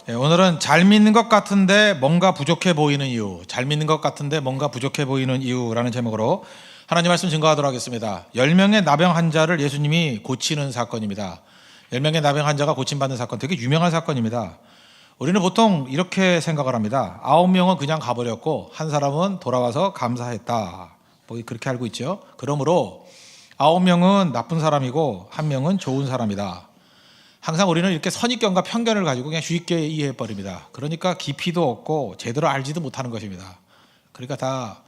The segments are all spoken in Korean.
오늘은 잘 믿는 것 같은데 뭔가 부족해 보이는 이유, 잘 믿는 것 같은데 뭔가 부족해 보이는 이유라는 제목으로 하나님 말씀 증거하도록 하겠습니다. 10명의 나병 환자를 예수님이 고치는 사건입니다. 10명의 나병 환자가 고침받는 사건, 되게 유명한 사건입니다. 우리는 보통 이렇게 생각을 합니다. 9명은 그냥 가버렸고 한 사람은 돌아와서 감사했다, 뭐 그렇게 알고 있죠. 그러므로 9명은 나쁜 사람이고 1명은 좋은 사람이다. 항상 우리는 이렇게 선입견과 편견을 가지고 그냥 쉽게 이해해버립니다. 그러니까 깊이도 없고 제대로 알지도 못하는 것입니다. 그러니까 다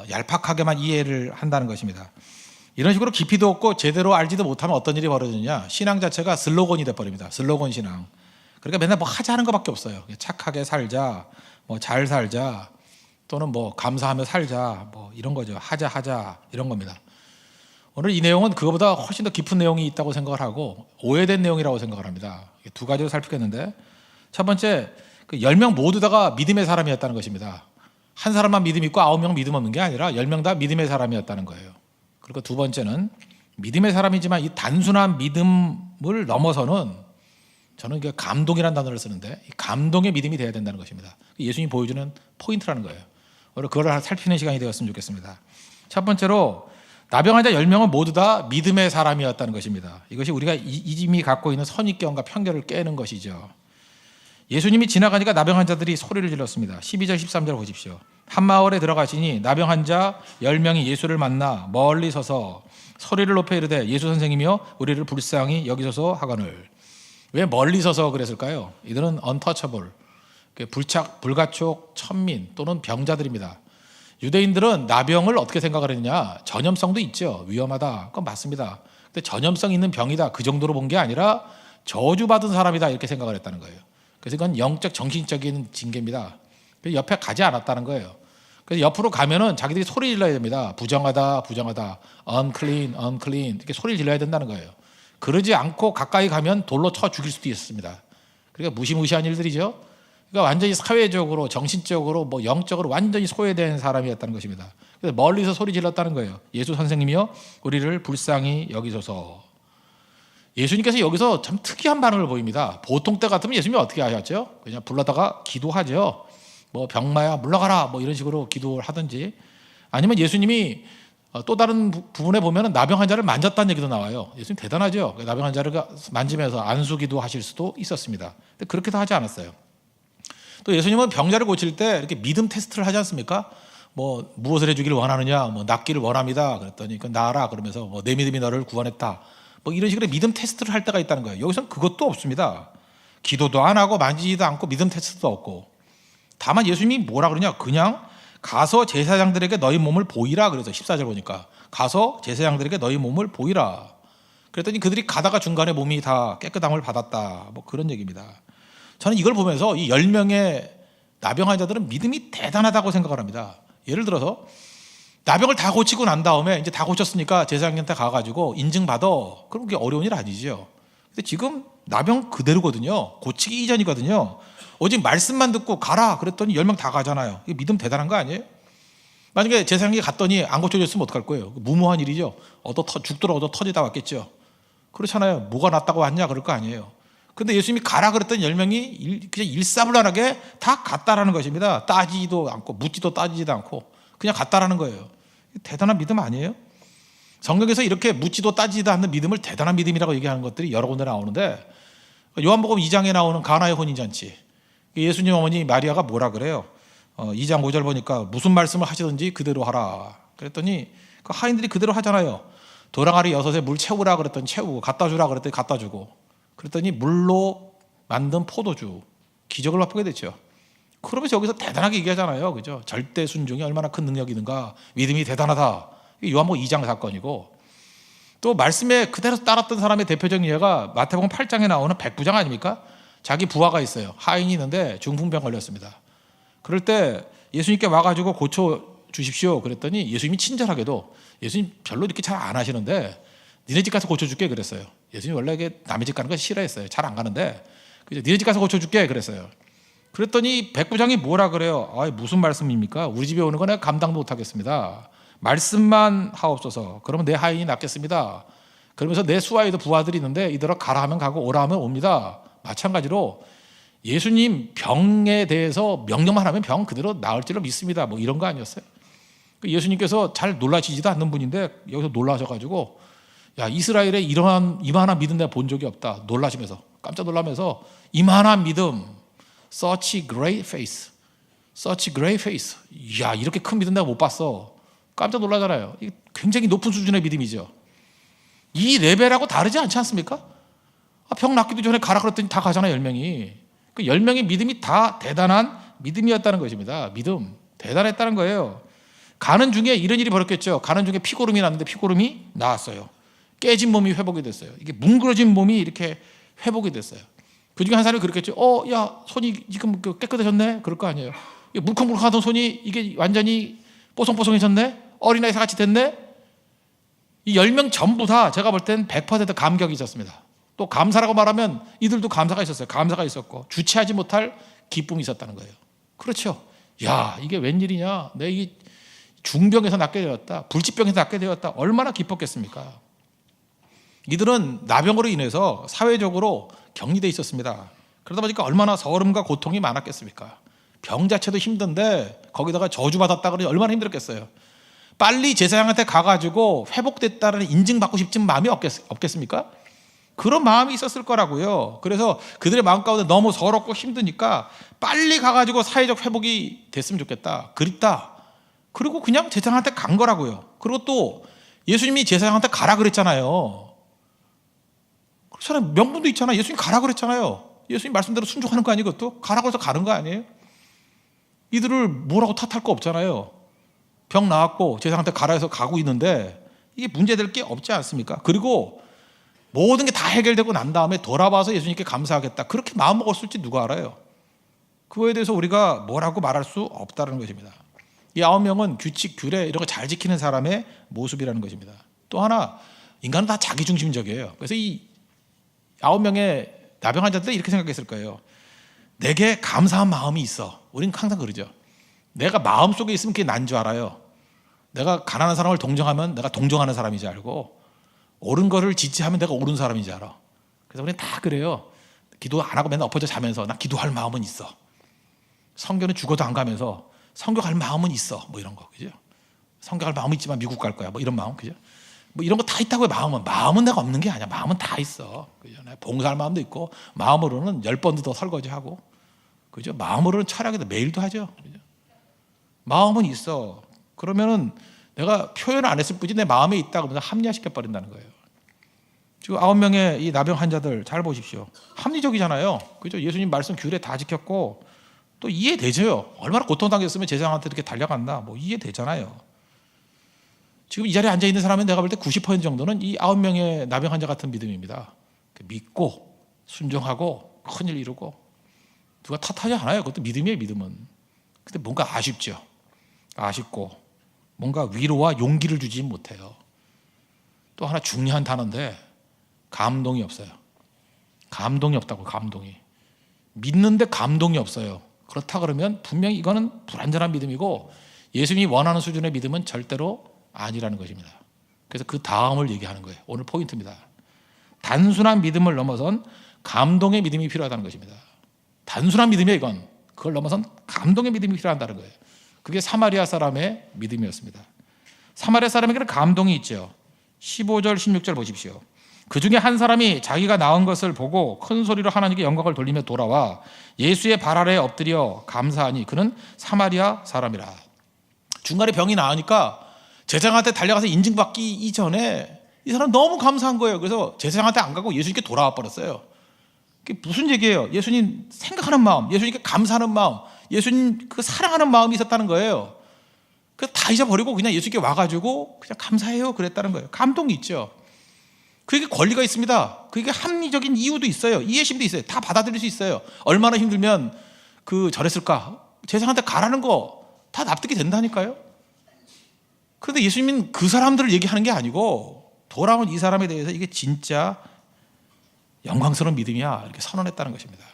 얄팍하게만 이해를 한다는 것입니다. 이런 식으로 깊이도 없고 제대로 알지도 못하면 어떤 일이 벌어지느냐, 신앙 자체가 슬로건이 돼버립니다. 슬로건 신앙. 그러니까 맨날 뭐 하자는 것밖에 없어요. 착하게 살자, 뭐 잘 살자, 또는 뭐 감사하며 살자, 뭐 이런 거죠. 하자 이런 겁니다. 오늘 이 내용은 그거보다 훨씬 더 깊은 내용이 있다고 생각을 하고 오해된 내용이라고 생각을 합니다. 두 가지로 살피겠는데, 첫 번째, 그 10명 모두 다가 믿음의 사람이었다는 것입니다. 한 사람만 믿음 있고 9명 믿음 없는 게 아니라 10명 다 믿음의 사람이었다는 거예요. 그리고 두 번째는 믿음의 사람이지만 이 단순한 믿음을 넘어서는, 저는 이게 감동이라는 단어를 쓰는데, 이 감동의 믿음이 돼야 된다는 것입니다. 예수님이 보여주는 포인트라는 거예요. 오늘 그걸 살피는 시간이 되었으면 좋겠습니다. 첫 번째로, 나병 환자 10명은 모두 다 믿음의 사람이었다는 것입니다. 이것이 우리가 이미 갖고 있는 선입견과 편견을 깨는 것이죠. 예수님이 지나가니까 나병 환자들이 소리를 질렀습니다. 12절 13절 보십시오. 한 마을에 들어가시니 나병 환자 10명이 예수를 만나 멀리 서서 소리를 높여 이르되 예수 선생이며 우리를 불쌍히 여기소서 하거늘. 왜 멀리 서서 그랬을까요? 이들은 untouchable, 불가촉, 천민 또는 병자들입니다. 유대인들은 나병을 어떻게 생각을 했느냐, 전염성도 있죠. 위험하다, 그건 맞습니다. 근데 전염성 있는 병이다, 그 정도로 본 게 아니라 저주받은 사람이다, 이렇게 생각을 했다는 거예요. 그래서 이건 영적 정신적인 징계입니다. 그래서 옆에 가지 않았다는 거예요. 그래서 옆으로 가면은 자기들이 소리 질러야 됩니다. 부정하다, 부정하다, unclean, unclean, 이렇게 소리를 질러야 된다는 거예요. 그러지 않고 가까이 가면 돌로 쳐 죽일 수도 있었습니다. 그러니까 무시무시한 일들이죠. 그러니까 완전히 사회적으로, 정신적으로, 뭐 영적으로 완전히 소외된 사람이었다는 것입니다. 그래서 멀리서 소리 질렀다는 거예요. 예수 선생님이여 우리를 불쌍히 여기소서. 예수님께서 여기서 참 특이한 반응을 보입니다. 보통 때 같으면 예수님이 어떻게 하셨죠? 그냥 불러다가 기도하죠. 뭐 병마야 물러가라, 뭐 이런 식으로 기도를 하든지, 아니면 예수님이 또 다른 부분에 보면 나병 환자를 만졌다는 얘기도 나와요. 예수님 대단하죠. 나병 환자를 만지면서 안수기도 하실 수도 있었습니다. 근데 그렇게도 하지 않았어요. 또 예수님은 병자를 고칠 때 이렇게 믿음 테스트를 하지 않습니까? 뭐 무엇을 해주기를 원하느냐, 뭐 낫기를 원합니다. 그랬더니 그 나아라 그러면서 뭐 내 믿음이 너를 구원했다, 뭐 이런 식으로 믿음 테스트를 할 때가 있다는 거예요. 여기서는 그것도 없습니다. 기도도 안 하고 만지지도 않고 믿음 테스트도 없고, 다만 예수님이 뭐라 그러냐, 그냥 가서 제사장들에게 너희 몸을 보이라 그래서 14절 보니까 가서 제사장들에게 너희 몸을 보이라 그랬더니 그들이 가다가 중간에 몸이 다 깨끗함을 받았다, 뭐 그런 얘기입니다. 저는 이걸 보면서 이 10명의 나병 환자들은 믿음이 대단하다고 생각을 합니다. 예를 들어서 나병을 다 고치고 난 다음에 이제 다 고쳤으니까 제사장한테 가가지고 인증받아, 그럼 그게 어려운 일 아니죠. 근데 지금 나병 그대로거든요. 고치기 이전이거든요. 오직 말씀만 듣고 가라 그랬더니 10명 다 가잖아요. 이게 믿음 대단한 거 아니에요? 만약에 제사장이 갔더니 안 고쳐졌으면 어떡할 거예요? 무모한 일이죠. 죽도록 얻어 터지다 왔겠죠. 그렇잖아요. 뭐가 낫다고 왔냐 그럴 거 아니에요. 근데 예수님이 가라 그랬더니 10명이 그냥 일사불란하게 다 갔다라는 것입니다. 따지지도 않고 묻지도 따지지도 않고 그냥 갔다라는 거예요. 대단한 믿음 아니에요? 성경에서 이렇게 묻지도 따지지도 않는 믿음을 대단한 믿음이라고 얘기하는 것들이 여러 군데 나오는데, 요한복음 2장에 나오는 가나의 혼인잔치, 예수님 어머니 마리아가 뭐라 그래요? 2장 5절 보니까 무슨 말씀을 하시든지 그대로 하라 그랬더니 그 하인들이 그대로 하잖아요. 도랑아리 6에 물 채우라 그랬더니 채우고, 갖다 주라 그랬더니 갖다 주고, 그랬더니 물로 만든 포도주, 기적을 맛보게 됐죠. 그러면서 여기서 대단하게 얘기하잖아요. 그죠? 절대 순종이 얼마나 큰 능력이든가, 믿음이 대단하다. 요한복음 2장 사건이고, 또 말씀에 그대로 따랐던 사람의 대표적인 예가 마태복음 8장에 나오는 백부장 아닙니까? 자기 부하가 있어요. 하인이 있는데 중풍병 걸렸습니다. 그럴 때 예수님께 와가지고 고쳐 주십시오 그랬더니 예수님이 친절하게도, 예수님 별로 이렇게 잘 안 하시는데 니네 집 가서 고쳐줄게 그랬어요. 예수님 원래 남의 집 가는 거 싫어했어요. 잘 안 가는데 니네 집 가서 고쳐줄게 그랬어요. 그랬더니 백부장이 뭐라 그래요? 무슨 말씀입니까? 우리 집에 오는 거 내가 감당도 못하겠습니다. 말씀만 하옵소서. 그러면 내 하인이 낫겠습니다. 그러면서 내 수하에도 부하들이 있는데 이들아 가라 하면 가고 오라 하면 옵니다. 마찬가지로 예수님 병에 대해서 명령만 하면 병 그대로 나을 줄로 믿습니다. 뭐 이런 거 아니었어요? 예수님께서 잘 놀라시지도 않는 분인데 여기서 놀라셔가지고 야, 이스라엘에 이만한 믿음 내가 본 적이 없다. 놀라시면서 깜짝 놀라면서 이만한 믿음, such great faith, such great faith. 야, 이렇게 큰 믿음 내가 못 봤어. 깜짝 놀라잖아요. 이게 굉장히 높은 수준의 믿음이죠. 이 레벨하고 다르지 않지 않습니까? 병 낫기도 전에 가라 그랬더니 다 가잖아요. 10명이. 그 10명의 믿음이 다 대단한 믿음이었다는 것입니다. 믿음 대단했다는 거예요. 가는 중에 이런 일이 벌어졌겠죠. 가는 중에 피고름이 났는데 피고름이 나왔어요. 깨진 몸이 회복이 됐어요. 이게 뭉그러진 몸이 이렇게 회복이 됐어요. 그 중에 한 사람이 그렇겠죠. 야, 손이 지금 깨끗해졌네. 그럴 거 아니에요. 물컹물컹하던 손이 이게 완전히 뽀송뽀송해졌네. 어린아이 같이 됐네. 이 10명 전부 다 제가 볼 땐 100% 감격이 있었습니다. 또 감사라고 말하면 이들도 감사가 있었어요. 감사가 있었고 주체하지 못할 기쁨이 있었다는 거예요. 그렇죠. 야, 이게 웬일이냐. 내 이 중병에서 낫게 되었다. 불치병에서 낫게 되었다. 얼마나 기뻤겠습니까? 이들은 나병으로 인해서 사회적으로 격리돼 있었습니다. 그러다 보니까 얼마나 서름과 고통이 많았겠습니까? 병 자체도 힘든데 거기다가 저주받았다 그러니 얼마나 힘들었겠어요. 빨리 제사장한테 가가지고 회복됐다는 인증받고 싶은 마음이 없겠습니까? 그런 마음이 있었을 거라고요. 그래서 그들의 마음 가운데 너무 서럽고 힘드니까 빨리 가가지고 사회적 회복이 됐으면 좋겠다. 그립다. 그리고 그냥 제사장한테 간 거라고요. 그리고 또 예수님이 제사장한테 가라 그랬잖아요. 그렇잖아요. 명분도 있잖아요. 예수님 가라 그랬잖아요. 예수님 말씀대로 순종하는 거 아니고 또 가라고 해서 가는 거 아니에요? 이들을 뭐라고 탓할 거 없잖아요. 병 나았고 제사장한테 가라 해서 가고 있는데 이게 문제될 게 없지 않습니까? 그리고 모든 게 다 해결되고 난 다음에 돌아와서 예수님께 감사하겠다. 그렇게 마음 먹었을지 누가 알아요? 그거에 대해서 우리가 뭐라고 말할 수 없다는 것입니다. 이 9명은 규칙, 규례 이런 거 잘 지키는 사람의 모습이라는 것입니다. 또 하나, 인간은 다 자기중심적이에요. 그래서 이 9명의 나병 환자들이 이렇게 생각했을 거예요. 내게 감사한 마음이 있어. 우리는 항상 그러죠. 내가 마음속에 있으면 그게 난 줄 알아요. 내가 가난한 사람을 동정하면 내가 동정하는 사람이지 알고 옳은 거를 지지하면 내가 옳은 사람이지 알아. 그래서 우리는 다 그래요. 기도 안 하고 맨날 엎어져 자면서 나 기도할 마음은 있어. 성교는 죽어도 안 가면서 성교할 마음은 있어. 뭐 이런 거, 그죠? 성교할 마음은 있지만 미국 갈 거야. 뭐 이런 마음, 그죠? 뭐 이런 거 다 있다고요. 마음은 내가 없는 게 아니야. 마음은 다 있어. 그죠? 봉사할 마음도 있고 마음으로는 10번도 더 설거지하고, 그죠? 마음으로는 철학에도 매일도 하죠. 그죠? 마음은 있어. 그러면은 내가 표현 안 했을 뿐이지 내 마음에 있다 그러면서 합리화시켜 버린다는 거예요. 지금 9명의 이 나병 환자들 잘 보십시오. 합리적이잖아요. 그죠? 예수님 말씀 규례 다 지켰고 또 이해되죠. 얼마나 고통당했으면 제사장한테 이렇게 달려간다. 뭐 이해되잖아요. 지금 이 자리에 앉아 있는 사람은 내가 볼 때 90% 정도는 이 9명의 나병 환자 같은 믿음입니다. 믿고 순종하고 큰일 이루고 누가 탓하지 않아요. 그것도 믿음이에요. 믿음은. 근데 뭔가 아쉽죠. 아쉽고 뭔가 위로와 용기를 주지 못해요. 또 하나 중요한 단어인데 감동이 없어요. 감동이 없다고. 감동이. 믿는데 감동이 없어요. 그렇다 그러면 분명히 이거는 불완전한 믿음이고 예수님이 원하는 수준의 믿음은 절대로 아니라는 것입니다. 그래서 그 다음을 얘기하는 거예요. 오늘 포인트입니다. 단순한 믿음을 넘어선 감동의 믿음이 필요하다는 것입니다. 단순한 믿음이에요. 이건. 그걸 넘어선 감동의 믿음이 필요하다는 거예요. 그게 사마리아 사람의 믿음이었습니다. 사마리아 사람에게는 감동이 있죠. 15절 16절 보십시오. 그 중에 한 사람이 자기가 나은 것을 보고 큰 소리로 하나님께 영광을 돌리며 돌아와 예수의 발 아래에 엎드려 감사하니 그는 사마리아 사람이라. 중간에 병이 나으니까 제사장한테 달려가서 인증받기 이전에 이 사람 너무 감사한 거예요. 그래서 제사장한테 안 가고 예수님께 돌아와 버렸어요. 그게 무슨 얘기예요? 예수님 생각하는 마음, 예수님께 감사하는 마음, 예수님 그 사랑하는 마음이 있었다는 거예요. 그래서 다 잊어버리고 그냥 예수님께 와가지고 그냥 감사해요 그랬다는 거예요. 감동이 있죠. 그게 권리가 있습니다. 그게 합리적인 이유도 있어요. 이해심도 있어요. 다 받아들일 수 있어요. 얼마나 힘들면 저랬을까? 제사장한테 가라는 거 다 납득이 된다니까요. 그런데 예수님은 그 사람들을 얘기하는 게 아니고 돌아온 이 사람에 대해서 이게 진짜 영광스러운 믿음이야 이렇게 선언했다는 것입니다.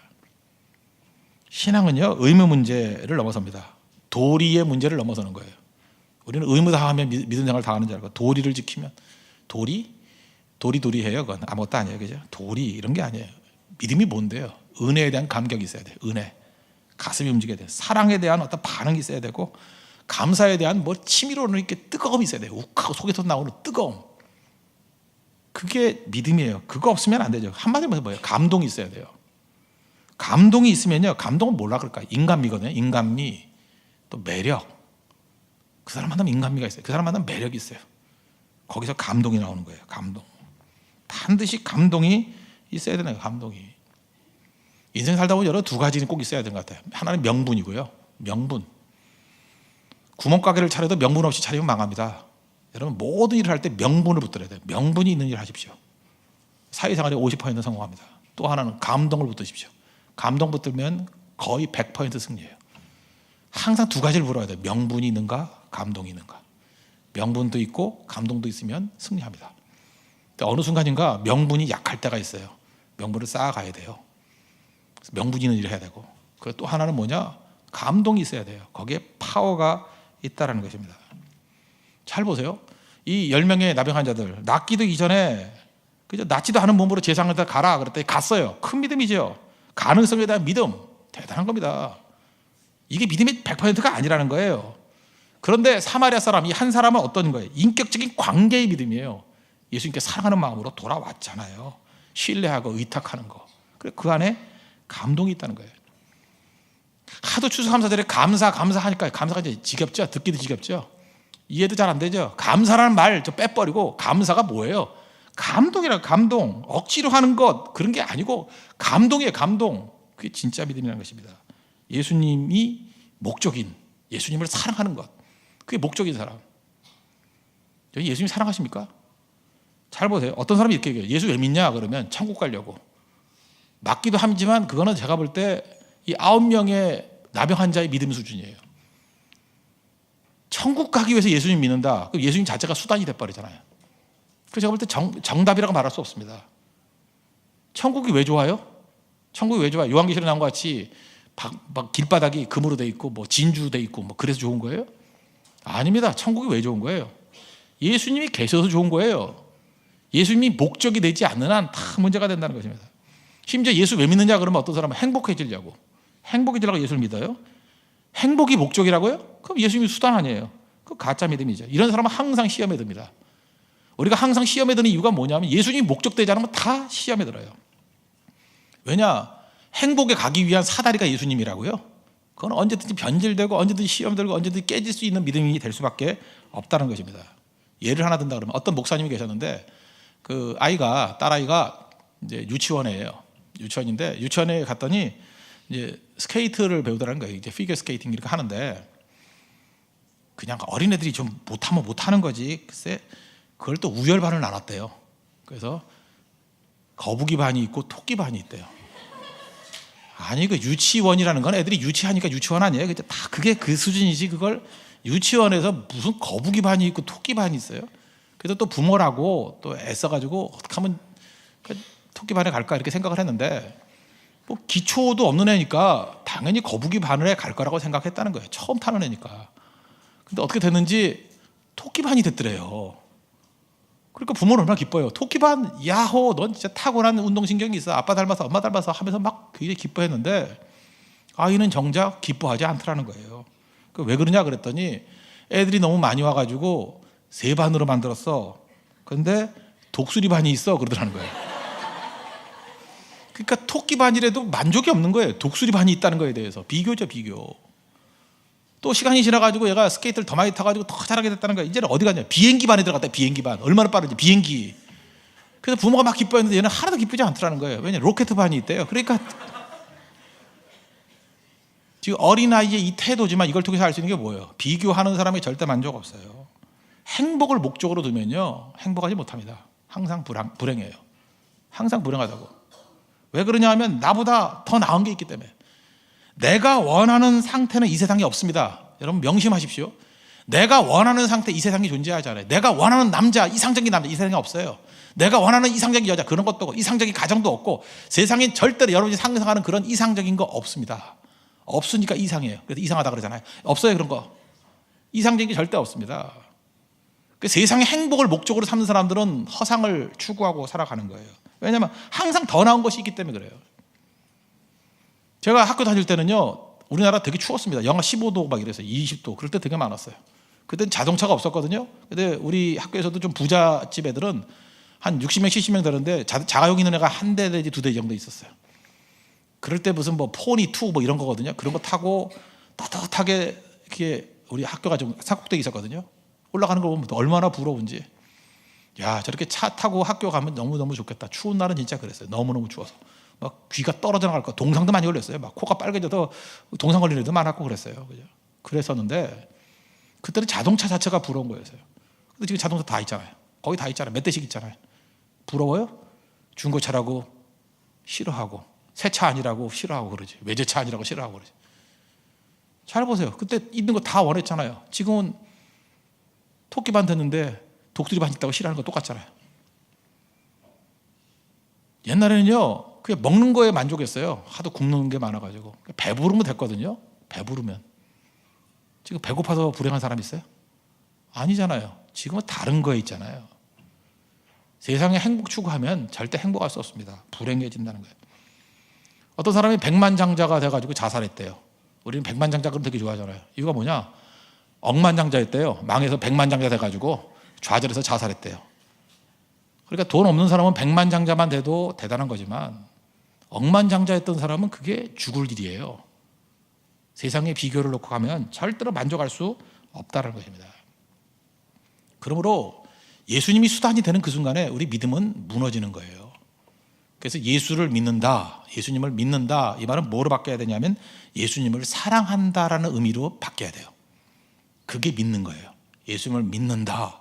신앙은요 의무 문제를 넘어섭니다. 도리의 문제를 넘어서는 거예요. 우리는 의무 다하면 믿음 생활 다하는 줄 알고 도리를 지키면 도리해요. 그건 아무것도 아니에요. 그죠? 도리 이런 게 아니에요. 믿음이 뭔데요? 은혜에 대한 감격이 있어야 돼요. 은혜. 가슴이 움직여야 돼요. 사랑에 대한 어떤 반응이 있어야 되고, 감사에 대한 뭐 치밀어오는 이렇게 뜨거움이 있어야 돼요. 욱하고 속에서 나오는 뜨거움. 그게 믿음이에요. 그거 없으면 안 되죠. 한마디로 뭐예요? 감동이 있어야 돼요. 감동이 있으면요, 감동은 뭐라 그럴까? 인간미거든요. 인간미, 또 매력. 그 사람 만나면 인간미가 있어요. 그 사람 만나면 매력이 있어요. 거기서 감동이 나오는 거예요. 감동. 반드시 감동이 있어야 되는 거예요. 감동이. 인생 살다 보면 여러 두 가지는 꼭 있어야 되는 것 같아요. 하나는 명분이고요. 명분. 구멍가게를 차려도 명분 없이 차리면 망합니다. 여러분, 모든 일을 할 때 명분을 붙들어야 돼요. 명분이 있는 일을 하십시오. 사회생활에 50% 성공합니다. 또 하나는 감동을 붙드십시오. 감동 붙들면 거의 100% 승리예요. 항상 두 가지를 물어야 돼요. 명분이 있는가, 감동이 있는가. 명분도 있고 감동도 있으면 승리합니다. 어느 순간인가 명분이 약할 때가 있어요. 명분을 쌓아가야 돼요. 명분 있는 일을 해야 되고, 그리고 또 하나는 뭐냐? 감동이 있어야 돼요. 거기에 파워가 있다는 것입니다. 잘 보세요. 이 10명의 나병 환자들, 낫기도 이전에 그죠? 낫지도 않은 몸으로 제상을 다 가라 그랬더니 갔어요. 큰 믿음이죠. 가능성에 대한 믿음, 대단한 겁니다. 이게 믿음이 100%가 아니라는 거예요. 그런데 사마리아 사람, 이 한 사람은 어떤 거예요? 인격적인 관계의 믿음이에요. 예수님께 사랑하는 마음으로 돌아왔잖아요. 신뢰하고 의탁하는 거. 그 안에 감동이 있다는 거예요. 하도 추수감사절에 감사하니까 감사가 이제 지겹죠. 듣기도 지겹죠. 이해도 잘 안 되죠. 감사라는 말 저 빼버리고, 감사가 뭐예요? 감동이라. 감동. 억지로 하는 것 그런 게 아니고 감동이에요. 감동. 그게 진짜 믿음이라는 것입니다. 예수님이 목적인, 예수님을 사랑하는 것, 그게 목적인 사람. 예수님 사랑하십니까? 잘 보세요. 어떤 사람이 이렇게 얘기해요. 예수 왜 믿냐 그러면 천국 가려고. 맞기도 하지만 그거는 제가 볼 때 이 9명의 나병 환자의 믿음 수준이에요. 천국 가기 위해서 예수님 믿는다. 그럼 예수님 자체가 수단이 돼버리잖아요. 그래서 제가 볼 때 정답이라고 말할 수 없습니다. 천국이 왜 좋아요? 천국이 왜 좋아요? 요한계시록에 나온 것 같이 막 길바닥이 금으로 돼 있고 뭐 진주 돼 있고 뭐 그래서 좋은 거예요? 아닙니다. 천국이 왜 좋은 거예요? 예수님이 계셔서 좋은 거예요. 예수님이 목적이 되지 않는 한 다 문제가 된다는 것입니다. 심지어 예수 왜 믿느냐 그러면 어떤 사람은 행복해지려고. 행복해지려고 예수를 믿어요? 행복이 목적이라고요? 그럼 예수님이 수단 아니에요. 그 가짜 믿음이죠. 이런 사람은 항상 시험에 듭니다. 우리가 항상 시험에 드는 이유가 뭐냐면 예수님이 목적되지 않으면 다 시험에 들어요. 왜냐? 행복에 가기 위한 사다리가 예수님이라고요. 그건 언제든지 변질되고 언제든지 시험 들고 언제든지 깨질 수 있는 믿음이 될 수밖에 없다는 것입니다. 예를 하나 든다 그러면 어떤 목사님이 계셨는데 그 아이가, 딸아이가 이제 유치원이에요. 유치원인데 유치원에 갔더니 이제 스케이트를 배우더라는 거예요. 이제 피겨 스케이팅 이렇게 하는데 그냥 어린애들이 좀 못하면 못하는 거지. 글쎄 그걸 또 우열반을 나눴대요. 그래서 거북이 반이 있고 토끼 반이 있대요. 아니 그 유치원이라는 건 애들이 유치하니까 유치원 아니에요. 다 그게 그 수준이지. 그걸 유치원에서 무슨 거북이 반이 있고 토끼 반이 있어요. 그래서 또 부모라고 또 애써가지고 어떻게 하면 토끼 반에 갈까 이렇게 생각을 했는데 뭐 기초도 없는 애니까 당연히 거북이 반에 갈 거라고 생각했다는 거예요. 처음 타는 애니까. 근데 어떻게 됐는지 토끼 반이 됐더래요. 그러니까 부모는 얼마나 기뻐요. 토끼 반, 야호, 넌 진짜 타고난 운동신경이 있어. 아빠 닮아서 엄마 닮아서 하면서 막 굉장히 기뻐했는데 아이는 정작 기뻐하지 않더라는 거예요. 왜 그러냐 그랬더니 애들이 너무 많이 와가지고 3반으로 만들었어. 그런데 독수리 반이 있어 그러더라는 거예요. 그러니까 토끼 반이라도 만족이 없는 거예요. 독수리 반이 있다는 거에 대해서. 비교죠, 비교. 또 시간이 지나가지고 얘가 스케이트를 더 많이 타가지고 더 잘하게 됐다는 거야. 이제는 어디 갔냐? 비행기 반에 들어갔다. 비행기 반. 얼마나 빠른지 비행기. 그래서 부모가 막 기뻐했는데 얘는 하나도 기쁘지 않더라는 거예요. 왜냐? 로켓 반이 있대요. 그러니까 지금 어린아이의 이 태도지만 이걸 통해서 알 수 있는 게 뭐예요? 비교하는 사람이 절대 만족 없어요. 행복을 목적으로 두면요 행복하지 못합니다. 항상 불행해요. 항상 불행하다고. 왜 그러냐 하면 나보다 더 나은 게 있기 때문에. 내가 원하는 상태는 이 세상에 없습니다. 여러분 명심하십시오. 내가 원하는 상태 이 세상에 존재하지 않아요. 내가 원하는 남자, 이상적인 남자 이 세상에 없어요. 내가 원하는 이상적인 여자 그런 것도 없고 이상적인 가정도 없고 세상에 절대로 여러분이 상상하는 그런 이상적인 거 없습니다. 없으니까 이상해요. 그래서 이상하다 그러잖아요. 없어요 그런 거. 이상적인 게 절대 없습니다. 그 세상의 행복을 목적으로 삼는 사람들은 허상을 추구하고 살아가는 거예요. 왜냐하면 항상 더 나은 것이 있기 때문에 그래요. 제가 학교 다닐 때는요, 우리나라 되게 추웠습니다. 영하 15도 막 이랬어요. 20도. 그럴 때 되게 많았어요. 그때는 자동차가 없었거든요. 근데 우리 학교에서도 좀 부잣집 애들은 한 60명, 70명 되는데 자가용 있는 애가 한 대 내지 두 대 정도 있었어요. 그럴 때 무슨 뭐 포니 투 뭐 이런 거거든요. 그런 거 타고 따뜻하게 이렇게 우리 학교가 좀 산꼭대기 있었거든요. 올라가는 걸 보면 얼마나 부러운지. 야, 저렇게 차 타고 학교 가면 너무너무 좋겠다. 추운 날은 진짜 그랬어요. 너무너무 추워서. 막 귀가 떨어져 나갈 거. 동상도 많이 걸렸어요. 막 코가 빨개져서 동상 걸리는 애도 많았고 그랬어요. 그죠? 그랬었는데 그때는 자동차 자체가 부러운 거였어요. 근데 지금 자동차 다 있잖아요. 거기 다 있잖아요. 몇 대씩 있잖아요. 부러워요? 중고차라고 싫어하고 새 차 아니라고 싫어하고 그러지. 외제차 아니라고 싫어하고 그러지. 잘 보세요. 그때 있는 거 다 원했잖아요. 지금은 토끼반 듣는데 독수리반 있다고 싫어하는 거 똑같잖아요. 옛날에는요, 그냥 먹는 거에 만족했어요. 하도 굶는 게 많아가지고. 배부르면 됐거든요. 배부르면. 지금 배고파서 불행한 사람 있어요? 아니잖아요. 지금은 다른 거에 있잖아요. 세상에 행복 추구하면 절대 행복할 수 없습니다. 불행해진다는 거예요. 어떤 사람이 백만장자가 돼가지고 자살했대요. 우리는 백만장자 그럼 되게 좋아하잖아요. 이유가 뭐냐? 억만장자였대요. 망해서 백만장자 돼가지고 좌절해서 자살했대요. 그러니까 돈 없는 사람은 백만장자만 돼도 대단한 거지만 억만장자였던 사람은 그게 죽을 일이에요. 세상에 비교를 놓고 가면 절대로 만족할 수 없다는 것입니다. 그러므로 예수님이 수단이 되는 그 순간에 우리 믿음은 무너지는 거예요. 그래서 예수를 믿는다, 예수님을 믿는다, 이 말은 뭐로 바뀌어야 되냐면 예수님을 사랑한다라는 의미로 바뀌어야 돼요. 그게 믿는 거예요. 예수님을 믿는다.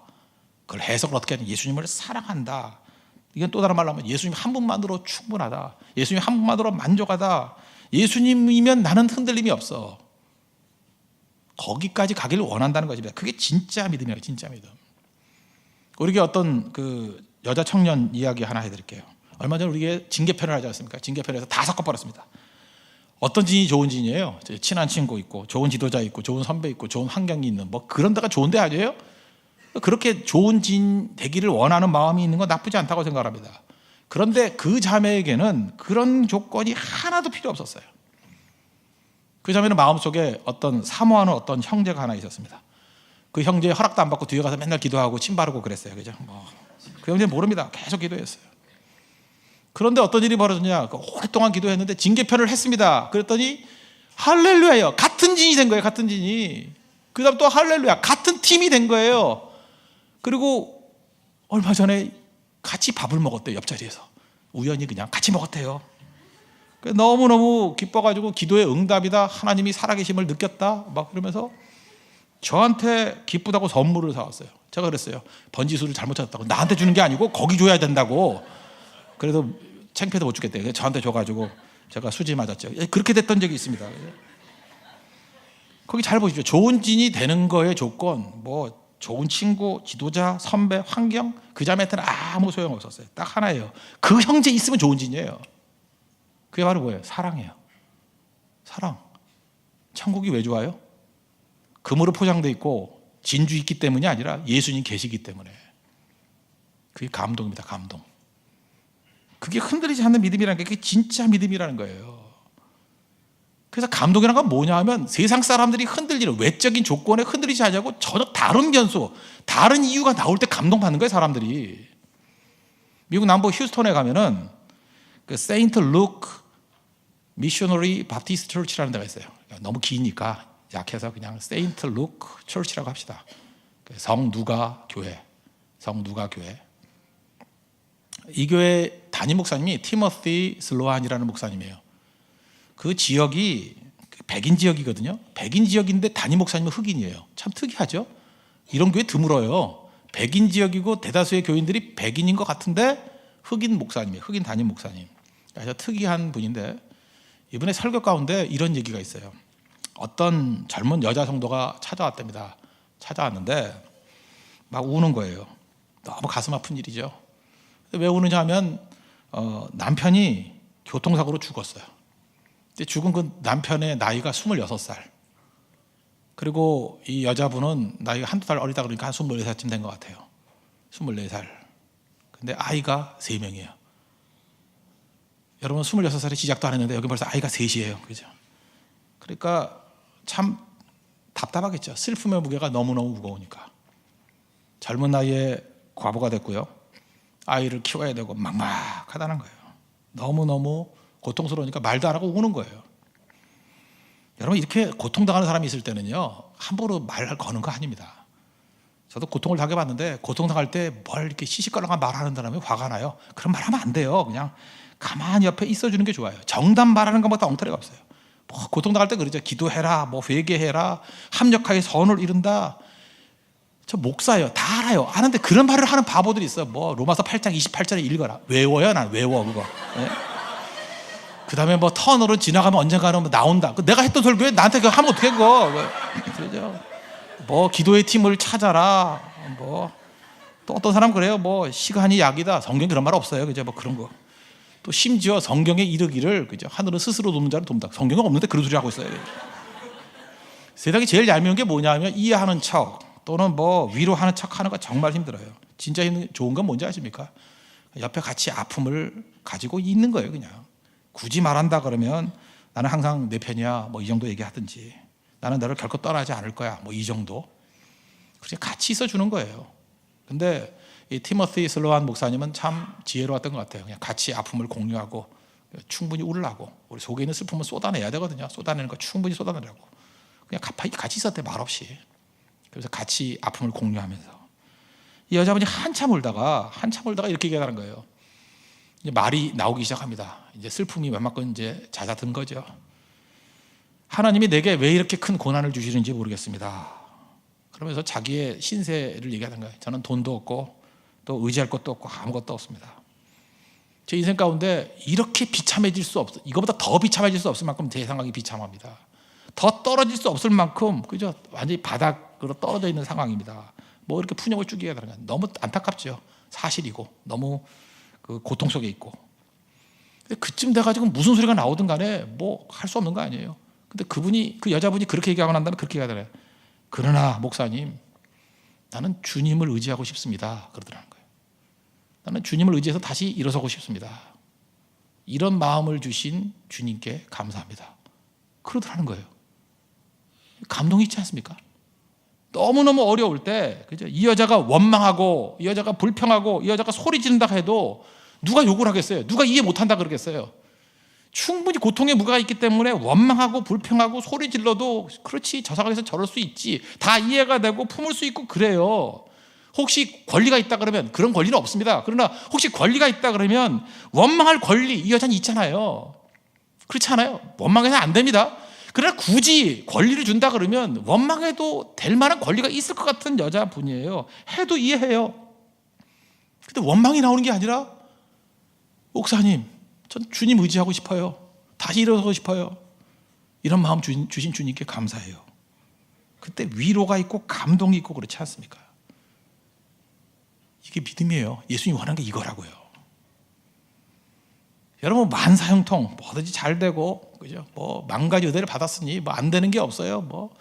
그걸 해석을 어떻게 하냐? 예수님을 사랑한다. 이건 또 다른 말로 하면 예수님 한 분만으로 충분하다. 예수님 한 분만으로 만족하다. 예수님이면 나는 흔들림이 없어. 거기까지 가기를 원한다는 것입니다. 그게 진짜 믿음이에요. 진짜 믿음. 우리에게 어떤 그 여자 청년 이야기 하나 해드릴게요. 얼마 전에 우리에게 징계편을 하지 않습니까? 징계편에서 다 섞어버렸습니다. 어떤 진이 좋은 진이에요? 친한 친구 있고 좋은 지도자 있고 좋은 선배 있고 좋은 환경이 있는 뭐 그런 데가 좋은 데 아니에요? 그렇게 좋은 진 되기를 원하는 마음이 있는 건 나쁘지 않다고 생각합니다. 그런데 그 자매에게는 그런 조건이 하나도 필요 없었어요. 그 자매는 마음속에 어떤 사모하는 어떤 형제가 하나 있었습니다. 그 형제 허락도 안 받고 뒤에 가서 맨날 기도하고 침 바르고 그랬어요. 그죠? 그 형제는 모릅니다. 계속 기도했어요. 그런데 어떤 일이 벌어졌냐? 오랫동안 기도했는데 징계편을 했습니다. 그랬더니 할렐루야예요. 같은 진이 된 거예요. 같은 진이. 그 다음 또 할렐루야. 같은 팀이 된 거예요. 그리고 얼마 전에 같이 밥을 먹었대요. 옆자리에서. 우연히 그냥 같이 먹었대요. 너무너무 기뻐가지고 기도의 응답이다. 하나님이 살아계심을 느꼈다. 막 그러면서 저한테 기쁘다고 선물을 사왔어요. 제가 그랬어요. 번지수를 잘못 찾았다고. 나한테 주는 게 아니고 거기 줘야 된다고. 그래도 창피해서 못 주겠대요. 저한테 줘가지고 제가 수지 맞았죠. 그렇게 됐던 적이 있습니다. 거기 잘 보십시오. 좋은 진이 되는 거의 조건, 뭐 좋은 친구, 지도자, 선배, 환경, 그 자매한테는 아무 소용 없었어요. 딱 하나예요. 그 형제 있으면 좋은 진이에요. 그게 바로 뭐예요? 사랑이에요. 사랑. 천국이 왜 좋아요? 금으로 포장되어 있고 진주 있기 때문이 아니라 예수님 계시기 때문에. 그게 감동입니다. 감동. 그게 흔들리지 않는 믿음이라는 게 그게 진짜 믿음이라는 거예요. 그래서 감동이라는 건 뭐냐 하면 세상 사람들이 흔들리는 외적인 조건에 흔들리지 않냐고 전혀 다른 변수, 다른 이유가 나올 때 감동받는 거예요. 사람들이. 미국 남부 휴스턴에 가면은 그 세인트 루크 미셔너리 바티스트 처치라는 데가 있어요. 너무 기니까 약해서 그냥 세인트 루크 처치라고 합시다. 성누가 교회. 성누가 교회. 이 교회 담임 목사님이 티모시 슬로안이라는 목사님이에요. 그 지역이 백인 지역이거든요. 백인 지역인데 담임 목사님은 흑인이에요. 참 특이하죠. 이런 교회 드물어요. 백인 지역이고 대다수의 교인들이 백인인 것 같은데 흑인 목사님이에요. 흑인 담임 목사님. 아주 특이한 분인데 이번에 설교 가운데 이런 얘기가 있어요. 어떤 젊은 여자 성도가 찾아왔답니다. 찾아왔는데 막 우는 거예요. 너무 가슴 아픈 일이죠. 왜 우느냐 하면 남편이 교통사고로 죽었어요. 근데 죽은 그 남편의 나이가 26살. 그리고 이 여자분은 나이가 한두 달 어리다 그러니까 한 24살쯤 된 것 같아요. 24살. 근데 아이가 3명이에요. 여러분 26살에 시작도 안 했는데 여기 벌써 아이가 3이에요. 그죠? 그러니까 참 답답하겠죠. 슬픔의 무게가 너무너무 무거우니까. 젊은 나이에 과부가 됐고요. 아이를 키워야 되고 막막하다는 거예요. 너무너무 고통스러우니까 말도 안 하고 우는 거예요. 여러분 이렇게 고통당하는 사람이 있을 때는요, 함부로 말을 거는 거 아닙니다. 저도 고통을 당해봤는데 고통당할 때 뭘 이렇게 시시껄렁한 말하는 사람이 화가 나요. 그런 말 하면 안 돼요. 그냥 가만히 옆에 있어주는 게 좋아요. 정답 말하는 것보다 엉터리가 없어요. 뭐 고통당할 때 그러죠. 기도해라, 뭐 회개해라, 합력하여 선을 이룬다. 저 목사예요. 다 알아요. 아는데 그런 말을 하는 바보들이 있어요. 뭐 로마서 8장 28절에 읽어라. 외워요. 난 외워 그거. 네? 그 다음에 뭐 터널로 지나가면 언젠가는 뭐 나온다. 내가 했던 설교에 나한테 그거 하면 어떻게 그거. 그죠? 뭐 기도의 팀을 찾아라. 뭐 또 어떤 사람 그래요. 뭐 시간이 약이다. 성경에 그런 말 없어요. 그죠? 뭐 그런 거. 또 심지어 성경에 이르기를 그죠? 하늘은 스스로 돕는 자를 돕는다. 성경은 없는데 그런 소리 하고 있어요. 세상에 제일 얄미운 게 뭐냐면 이해하는 척 또는 뭐 위로하는 척 하는 거 정말 힘들어요. 진짜 좋은 건 뭔지 아십니까? 옆에 같이 아픔을 가지고 있는 거예요. 그냥 굳이 말한다 그러면 나는 항상 내 편이야. 뭐 이 정도 얘기하든지 나는 너를 결코 떠나지 않을 거야. 뭐 이 정도. 그렇게 같이 있어주는 거예요. 근데 이 티모시 슬로안 목사님은 참 지혜로웠던 것 같아요. 그냥 같이 아픔을 공유하고 충분히 울라고. 우리 속에 있는 슬픔은 쏟아내야 되거든요. 쏟아내는 거 충분히 쏟아내라고. 그냥 같이 있었대 말없이. 그래서 같이 아픔을 공유하면서 이 여자분이 한참 울다가 이렇게 얘기하는 거예요. 이제 말이 나오기 시작합니다. 이제 슬픔이 웬만큼 이제 잦아든 거죠. 하나님이 내게 왜 이렇게 큰 고난을 주시는지 모르겠습니다. 그러면서 자기의 신세를 얘기하는 거예요. 저는 돈도 없고 또 의지할 것도 없고 아무것도 없습니다. 제 인생 가운데 이렇게 비참해질 수 없어. 이거보다 더 비참해질 수 없을 만큼 제 상황이 비참합니다. 더 떨어질 수 없을 만큼 그죠? 완전히 바닥으로 떨어져 있는 상황입니다. 뭐 이렇게 푸념을 쭉 얘기하는 거예요. 너무 안타깝죠. 사실이고 너무 그 고통 속에 있고. 근데 그쯤 돼가지고 무슨 소리가 나오든 간에 뭐 할 수 없는 거 아니에요. 근데 그 여자분이 그렇게 얘기하고 난 다음에 그렇게 얘기하더래요. 그러나 목사님, 나는 주님을 의지하고 싶습니다. 그러더라는 거예요. 나는 주님을 의지해서 다시 일어서고 싶습니다. 이런 마음을 주신 주님께 감사합니다. 그러더라는 거예요. 감동이 있지 않습니까? 너무너무 어려울 때, 그죠? 이 여자가 원망하고, 이 여자가 불평하고, 이 여자가 소리 지른다 해도 누가 욕을 하겠어요? 누가 이해 못한다 그러겠어요? 충분히 고통의 무게가 있기 때문에 원망하고 불평하고 소리 질러도 그렇지 저 상황에서 저럴 수 있지 다 이해가 되고 품을 수 있고 그래요. 혹시 권리가 있다 그러면 그런 권리는 없습니다. 그러나 혹시 권리가 있다 그러면 원망할 권리 이 여자는 있잖아요. 그렇지 않아요? 원망해서 안 됩니다. 그러나 굳이 권리를 준다 그러면 원망해도 될 만한 권리가 있을 것 같은 여자분이에요. 해도 이해해요. 근데 원망이 나오는 게 아니라 목사님 전 주님 의지하고 싶어요. 다시 일어서고 싶어요. 이런 마음 주신 주님께 감사해요. 그때 위로가 있고 감동이 있고 그렇지 않습니까? 이게 믿음이에요. 예수님이 원하는 게 이거라고요. 여러분 만사형통 뭐든지 잘 되고 그죠? 뭐 만가지 은혜를 받았으니 뭐 안 되는 게 없어요. 뭐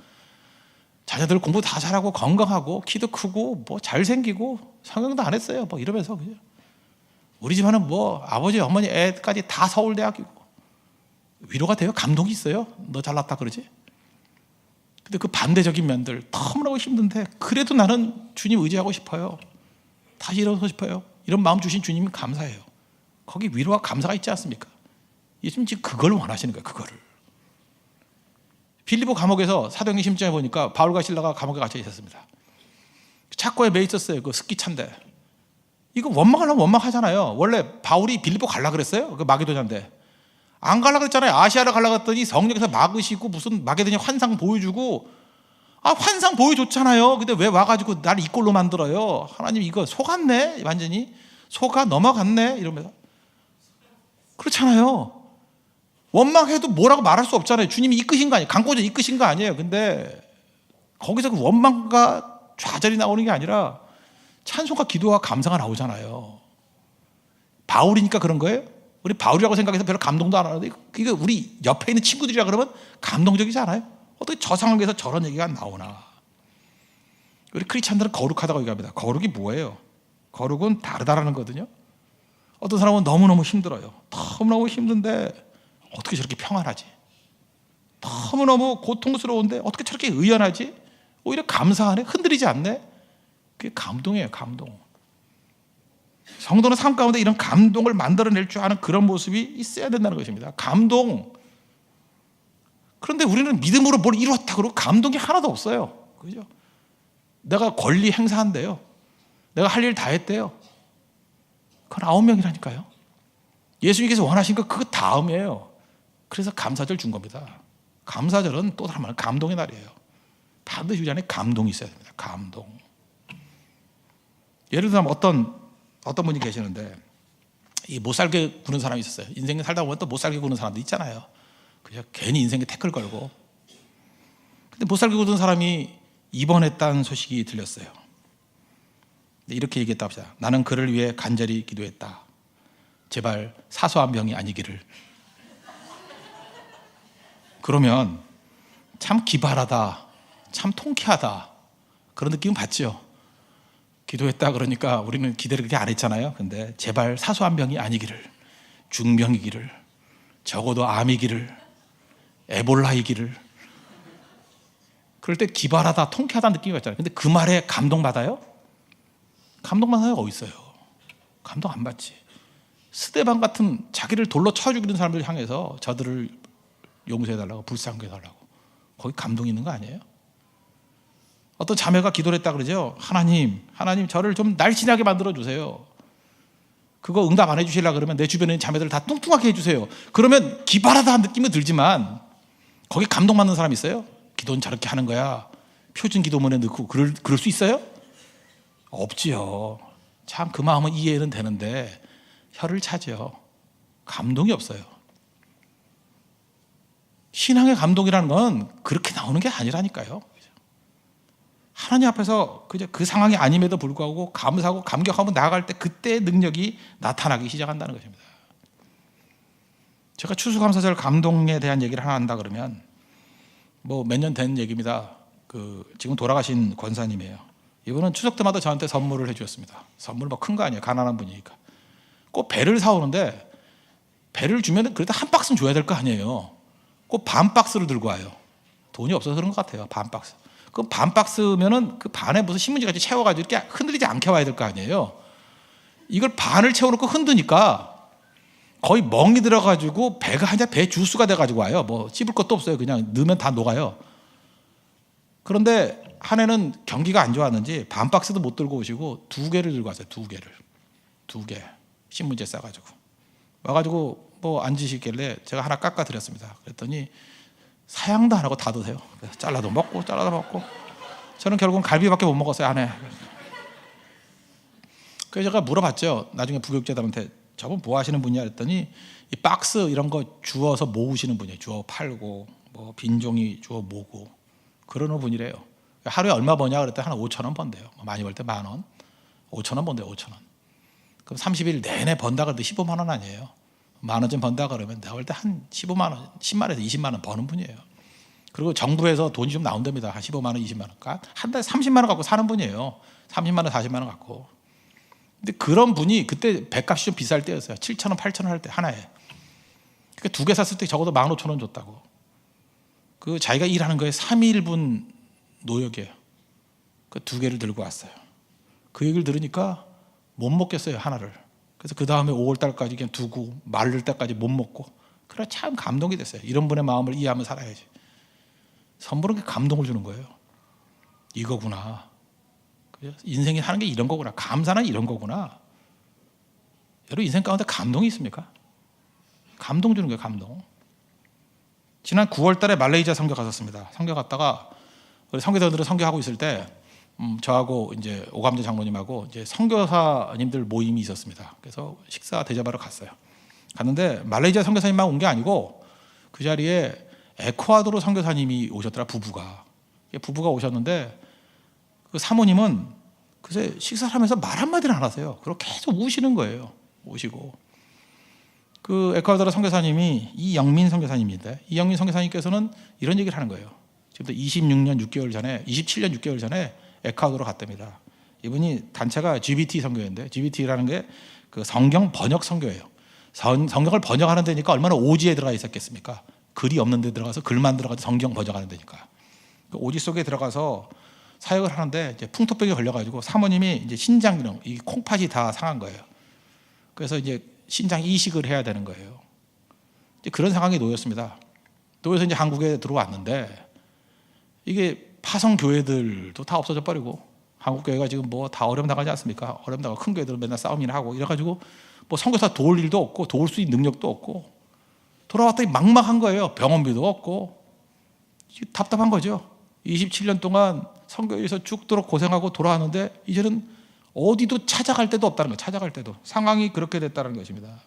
자녀들 공부 다 잘하고 건강하고 키도 크고 뭐 잘생기고 성형도 안 했어요. 뭐 이러면서 그죠? 우리 집안은 뭐 아버지 어머니 애까지 다 서울대학이고 위로가 돼요? 감동이 있어요? 너 잘났다 그러지? 근데 그 반대적인 면들 너무너무 힘든데 그래도 나는 주님 의지하고 싶어요. 다시 일어서고 싶어요. 이런 마음 주신 주님이 감사해요. 거기 위로와 감사가 있지 않습니까? 예수님 지금 그걸 원하시는 거예요. 그거를. 빌립보 감옥에서 사도행전 16장에 보니까 바울과 실라가 감옥에 갇혀 있었습니다. 착고에 매 있었어요. 그 습기찬데. 이거 원망하려면 원망하잖아요. 원래 바울이 빌립보 갈라 그랬어요. 그 마게도냐인데 안 갈라 그랬잖아요. 아시아를 갈라 그랬더니 성령에서 막으시고 무슨 마게도냐 환상 보여주고 환상 보여줬잖아요. 근데 왜 와가지고 나를 이 꼴로 만들어요? 하나님 이거 속았네. 완전히 속아 넘어갔네. 이러면서 그렇잖아요. 원망해도 뭐라고 말할 수 없잖아요. 주님이 이끄신 거 아니에요. 강권자 이끄신 거 아니에요. 근데 거기서 그 원망과 좌절이 나오는 게 아니라 찬송과 기도와 감사가 나오잖아요. 바울이니까 그런 거예요? 우리 바울이라고 생각해서 별로 감동도 안 하는데 이거 우리 옆에 있는 친구들이라 그러면 감동적이지 않아요? 어떻게 저 상황에서 저런 얘기가 나오나. 우리 크리스찬들은 거룩하다고 얘기합니다. 거룩이 뭐예요? 거룩은 다르다라는 거거든요. 어떤 사람은 너무너무 힘들어요. 너무너무 힘든데 어떻게 저렇게 평안하지? 너무너무 고통스러운데 어떻게 저렇게 의연하지? 오히려 감사하네? 흔들리지 않네? 그게 감동이에요. 감동. 성도는 삶 가운데 이런 감동을 만들어낼 줄 아는 그런 모습이 있어야 된다는 것입니다. 감동. 그런데 우리는 믿음으로 뭘 이루었다 그러고 감동이 하나도 없어요. 그죠? 내가 권리 행사한대요. 내가 할 일 다 했대요. 그건 9명이라니까요. 예수님께서 원하신 거 그거 다음이에요. 그래서 감사절 준 겁니다. 감사절은 또 다른 말 감동의 날이에요. 반드시 우리 안에 감동이 있어야 됩니다. 감동. 예를 들면 어떤 분이 계시는데 이 못 살게 구는 사람이 있었어요. 인생에 살다 보면 또 못 살게 구는 사람도 있잖아요. 그냥 괜히 인생에 태클 걸고. 근데 못 살게 구는 사람이 입원했다는 소식이 들렸어요. 이렇게 얘기했다 합시다. 나는 그를 위해 간절히 기도했다. 제발 사소한 병이 아니기를. 그러면 참 기발하다, 참 통쾌하다 그런 느낌 받죠. 기도했다 그러니까 우리는 기대를 그렇게 안 했잖아요. 근데 제발 사소한 병이 아니기를, 중병이기를, 적어도 암이기를, 에볼라이기를. 그럴 때 기발하다, 통쾌하다는 느낌이 받잖아요. 근데 그 말에 감동받아요? 감동받아요? 어디 있어요? 감동 안 받지. 스데반 같은 자기를 돌로 쳐 죽이는 사람들 향해서 저들을 용서해달라고, 불쌍히 해달라고. 거기 감동이 있는 거 아니에요? 어떤 자매가 기도를 했다 그러죠. 하나님 저를 좀 날씬하게 만들어주세요. 그거 응답 안 해주시려고 그러면 내 주변에 있는 자매들을 다 뚱뚱하게 해주세요. 그러면 기발하다는 느낌이 들지만 거기 감동받는 사람 있어요? 기도는 저렇게 하는 거야. 표준 기도문에 넣고 그럴 수 있어요? 없지요. 참 그 마음은 이해는 되는데 혀를 차죠. 감동이 없어요. 신앙의 감동이라는 건 그렇게 나오는 게 아니라니까요. 하나님 앞에서 그 상황이 아님에도 불구하고 감사하고 감격하고 나아갈 때 그때의 능력이 나타나기 시작한다는 것입니다. 제가 추수감사절 감동에 대한 얘기를 하나 한다 그러면 뭐 몇 년 된 얘기입니다. 지금 돌아가신 권사님이에요. 이분은 추석 때마다 저한테 선물을 해주셨습니다. 선물 뭐 큰 거 아니에요. 가난한 분이니까. 꼭 배를 사오는데 배를 주면 그래도 한 박스는 줘야 될 거 아니에요. 꼭 반 박스를 들고 와요. 돈이 없어서 그런 것 같아요. 반 박스. 그럼 반 박스면은 그 반에 무슨 신문지 같이 채워가지고 이렇게 흔들리지 않게 와야 될 거 아니에요. 이걸 반을 채워놓고 흔드니까 거의 멍이 들어가지고 배가 한자 배 주스가 돼가지고 와요. 뭐 씹을 것도 없어요. 그냥 넣으면 다 녹아요. 그런데 한 해는 경기가 안 좋았는지 반 박스도 못 들고 오시고 2개를 들고 왔어요. 2개 신문지에 싸가지고 와가지고 뭐 앉으시길래 제가 하나 깎아 드렸습니다. 그랬더니 사양도 안 하고 다 드세요. 잘라도 먹고 저는 결국은 갈비밖에 못 먹었어요. 한 해. 그래서 제가 물어봤죠. 나중에 부교육자들한테 저분 뭐 하시는 분이야 그랬더니 이 박스 이런 거 주워서 모으시는 분이에요. 주워 팔고 뭐 빈종이 주워 모으고 그러는 분이래요. 하루에 얼마 버냐 그랬더니 한 5,000원 번대요. 많이 벌 때 10,000원, 5,000원 번대요. 5,000원. 그럼 30일 내내 번다 그래도 15만 원 아니에요. 10,000원쯤 번다 그러면 내가 볼 때 한 15만 원, 10만에서 20만 원 버는 분이에요. 그리고 정부에서 돈이 좀 나온답니다. 한 15만 원, 20만 원. 한 달에 30만 원 갖고 사는 분이에요. 30만 원, 40만 원 갖고. 근데 그런 분이 그때 배값이 좀 비쌀 때였어요. 7,000원, 8,000원 할 때 하나에. 그러니까 2개 샀을 때 적어도 15,000원 줬다고. 그 자기가 일하는 거에 3일분 노역이에요. 그 2개를 들고 왔어요. 그 얘기를 들으니까 못 먹겠어요. 하나를. 그래서 그 다음에 5월달까지 그냥 두고 마를 때까지 못 먹고. 그래 참 감동이 됐어요. 이런 분의 마음을 이해하며 살아야지. 선물은 감동을 주는 거예요. 이거구나. 인생이 하는 게 이런 거구나. 감사는 이런 거구나. 여러분 인생 가운데 감동이 있습니까? 감동 주는 거예요. 감동. 지난 9월 달에 말레이시아 선교 갔었습니다. 선교 갔다가 우리 선교사들은 선교하고 있을 때 저하고 이제 오감재 장로님하고 이제 선교사님들 모임이 있었습니다. 그래서 식사 대접하러 갔어요. 갔는데 말레이시아 선교사님만 온 게 아니고 그 자리에 에콰도르 선교사님이 오셨더라. 부부가 오셨는데 그 사모님은 글쎄 식사를 하면서 말 한마디를 안 하세요. 그리고 계속 우시는 거예요. 우시고 그 에콰도르 선교사님이 이영민 선교사님인데 이영민 선교사님께서는 이런 얘기를 하는 거예요. 지금도 26년 6개월 전에 27년 6개월 전에 에콰도르 갔답니다. 이분이 단체가 GBT 선교회인데 GBT라는 게 그 성경 번역 선교예요. 성경을 번역하는 데니까 얼마나 오지에 들어가 있었겠습니까? 글이 없는 데 들어가서 글만 들어가서 성경 번역하는 데니까. 그 오지 속에 들어가서 사역을 하는데 이제 풍토병에 걸려가지고 사모님이 이제 신장 이 콩팥이 다 상한 거예요. 그래서 이제 신장 이식을 해야 되는 거예요. 이제 그런 상황에 놓였습니다. 놓여서 이제 한국에 들어왔는데 이게 파송 교회들도 다 없어져 버리고 한국 교회가 지금 뭐 다 어려움 당하지 않습니까? 어려움 당하고 큰 교회들은 맨날 싸움이나 하고 이래가지고 뭐 선교사 도울 일도 없고 도울 수 있는 능력도 없고 돌아왔더니 막막한 거예요. 병원비도 없고 답답한 거죠. 27년 동안 선교에서 죽도록 고생하고 돌아왔는데 이제는 어디도 찾아갈 데도 없다는 거예요. 찾아갈 데도. 상황이 그렇게 됐다는 것입니다.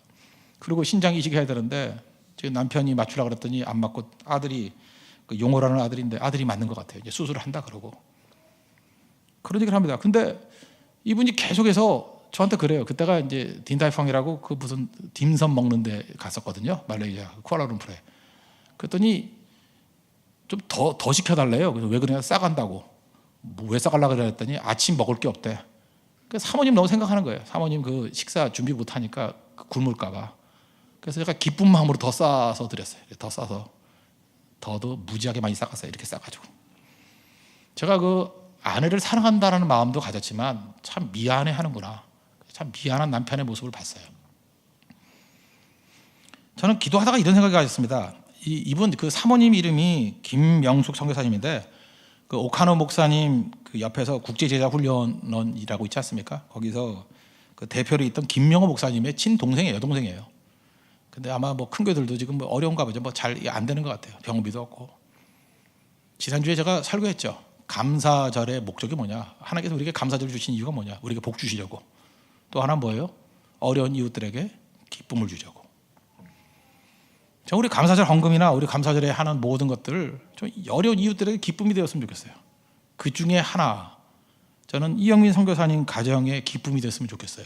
그리고 신장 이식해야 되는데 지금 남편이 맞추려고 그랬더니 안 맞고 아들이 그 용호라는 아들인데 아들이 맞는 것 같아요. 이제 수술을 한다 그러고 그런 얘기를 합니다. 근데 이분이 계속해서 저한테 그래요. 그때가 이제 딘다이펑이라고 그 무슨 딤섬 먹는데 갔었거든요. 말레이시아 쿠알라룸푸르에. 그랬더니 좀 더 시켜달래요. 그래서 왜 그러냐 싸간다고. 뭐 왜 싸가려고 그랬더니 아침 먹을 게 없대. 그래서 사모님 너무 생각하는 거예요. 사모님 그 식사 준비 못하니까 굶을까 봐. 그래서 제가 기쁜 마음으로 더 싸서 드렸어요. 더 싸서 더도 무지하게 많이 싸갔어요. 이렇게 싸가지고 제가 그 아내를 사랑한다는 마음도 가졌지만 참 미안해하는구나. 참 미안한 남편의 모습을 봤어요. 저는 기도하다가 이런 생각이 가졌습니다. 이분 그 사모님 이름이 김명숙 선교사님인데 그 오카노 목사님 그 옆에서 국제제자훈련원이라고 있지 않습니까? 거기서 그 대표로 있던 김명호 목사님의 친동생이에요. 여동생이에요. 근데 아마 뭐 큰 교들도 지금 뭐 어려운가 보죠. 뭐 잘 안 되는 것 같아요. 병원비도 없고. 지난주에 제가 설교했죠. 감사절의 목적이 뭐냐? 하나님께서 우리에게 감사절을 주신 이유가 뭐냐? 우리에게 복 주시려고. 또 하나는 뭐예요? 어려운 이웃들에게 기쁨을 주려고. 우리 감사절 헌금이나 우리 감사절에 하는 모든 것들을 좀 어려운 이웃들에게 기쁨이 되었으면 좋겠어요. 그 중에 하나, 저는 이영민 선교사님 가정에 기쁨이 됐으면 좋겠어요.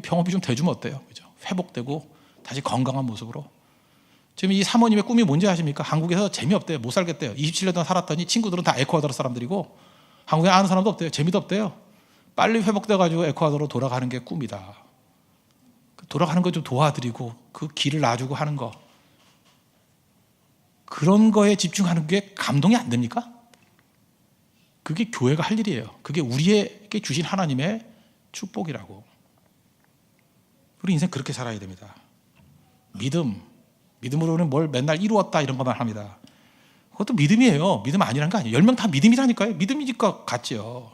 병원비 좀 대주면 어때요? 그죠? 회복되고 다시 건강한 모습으로. 지금 이 사모님의 꿈이 뭔지 아십니까? 한국에서 재미없대요. 못 살겠대요. 27년 동안 살았더니 친구들은 다 에콰도르 사람들이고 한국에 아는 사람도 없대요. 재미도 없대요. 빨리 회복돼가지고 에콰도르로 돌아가는 게 꿈이다. 돌아가는 거 좀 도와드리고 그 길을 놔주고 하는 거, 그런 거에 집중하는 게 감동이 안 됩니까? 그게 교회가 할 일이에요. 그게 우리에게 주신 하나님의 축복이라고. 우리 인생 그렇게 살아야 됩니다. 믿음으로는 뭘 맨날 이루었다 이런 것만 합니다. 그것도 믿음이에요. 믿음 아니라는 거 아니에요. 10명 다 믿음이라니까요. 믿음이니까 같지요.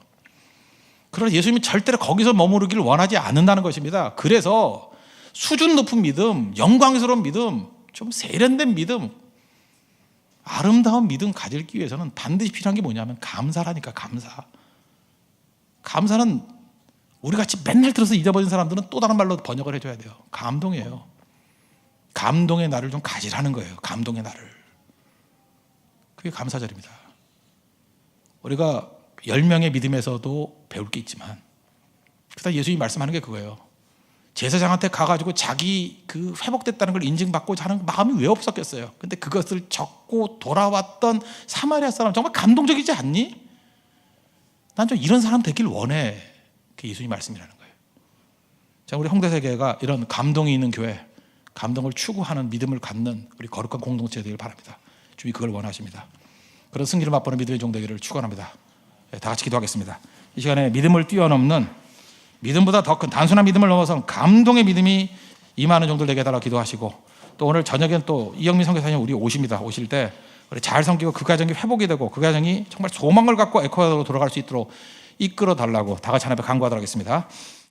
그러나 예수님이 절대로 거기서 머무르기를 원하지 않는다는 것입니다. 그래서 수준 높은 믿음, 영광스러운 믿음, 좀 세련된 믿음, 아름다운 믿음 가지기 위해서는 반드시 필요한 게 뭐냐면 감사라니까. 감사는 우리같이 맨날 들어서 잊어버린 사람들은 또 다른 말로 번역을 해줘야 돼요. 감동이에요. 감동의 날을 좀 가지라는 거예요. 감동의 날을. 그게 감사절입니다. 우리가 10명의 믿음에서도 배울 게 있지만 그다음 예수님이 말씀하는 게 그거예요. 제사장한테 가가지고 자기 그 회복됐다는 걸 인증받고자 하는 마음이 왜 없었겠어요. 근데 그것을 적고 돌아왔던 사마리아 사람, 정말 감동적이지 않니? 난 좀 이런 사람 되길 원해. 그게 예수님 말씀이라는 거예요. 자, 우리 홍대세계가 이런 감동이 있는 교회, 감동을 추구하는 믿음을 갖는 우리 거룩한 공동체 되길 바랍니다. 주님이 그걸 원하십니다. 그런 승리를 맛보는 믿음의 종 되기를 축원합니다. 다 같이 기도하겠습니다. 이 시간에 믿음을 뛰어넘는, 믿음보다 더 큰 단순한 믿음을 넘어선 감동의 믿음이 임하는 종들 되게 해달라고 기도하시고, 또 오늘 저녁엔 또 이영민 선교사님 우리 오십니다. 오실 때 우리 잘 섬기고 그 가정이 회복이 되고 그 가정이 정말 소망을 갖고 에콰도르로 돌아갈 수 있도록 이끌어 달라고 다 같이 하나님 앞에 간구하도록 하겠습니다.